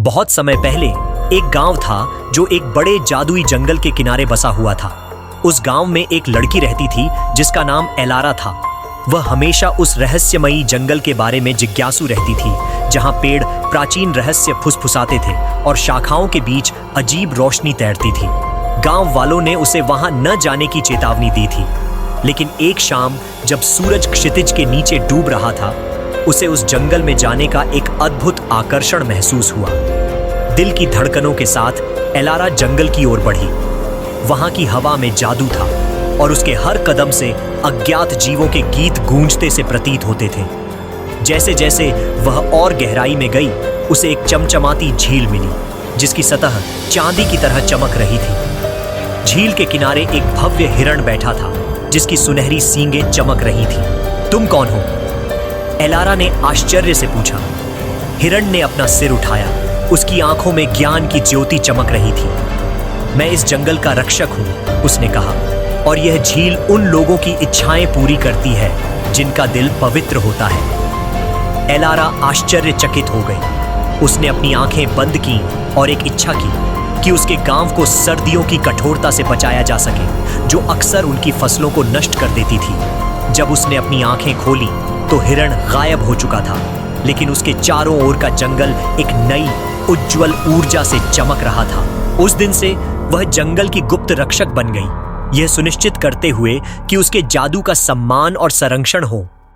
बहुत समय पहले एक गांव था जो एक बड़े जादुई जंगल के किनारे बसा हुआ था। उस गांव में एक लड़की रहती थी जिसका नाम एलारा था। वह हमेशा उस रहस्यमयी जंगल के बारे में जिज्ञासु रहती थी, जहां पेड़ प्राचीन रहस्य फुसफुसाते थे और शाखाओं के बीच अजीब रोशनी तैरती थी। गांव वालों ने उसे वहां न जाने की चेतावनी दी थी, लेकिन एक शाम जब सूरज क्षितिज के नीचे डूब रहा था, उसे उस जंगल में जाने का एक अद्भुत आकर्षण महसूस हुआ। दिल की धड़कनों के साथ एलारा जंगल की ओर बढ़ी। वहां की हवा में जादू था और उसके हर कदम से अज्ञात जीवों के गीत गूंजते से प्रतीत होते थे। जैसे जैसे वह और गहराई में गई, उसे एक चमचमाती झील मिली जिसकी सतह चांदी की तरह चमक रही थी। झील के किनारे एक भव्य हिरण बैठा था जिसकी सुनहरी सींगें चमक रही थी। तुम कौन हो? एलारा ने आश्चर्य से पूछा। हिरण ने अपना सिर उठाया। उसकी आंखों में ज्ञान की ज्योति चमक रही थी। मैं इस जंगल का रक्षक हूं, उसने कहा, और यह झील उन लोगों की इच्छाएं पूरी करती है जिनका दिल पवित्र होता है। एलारा आश्चर्यचकित हो गई। उसने अपनी आंखें बंद की और एक इच्छा की कि उसके गांव को सर्दियों की कठोरता से बचाया जा सके, जो अक्सर उनकी फसलों को नष्ट कर देती थी। जब उसने अपनी आंखें खोली तो हिरण गायब हो चुका था, लेकिन उसके चारों ओर का जंगल एक नई उज्जवल ऊर्जा से चमक रहा था। उस दिन से वह जंगल की गुप्त रक्षक बन गई, यह सुनिश्चित करते हुए कि उसके जादू का सम्मान और संरक्षण हो।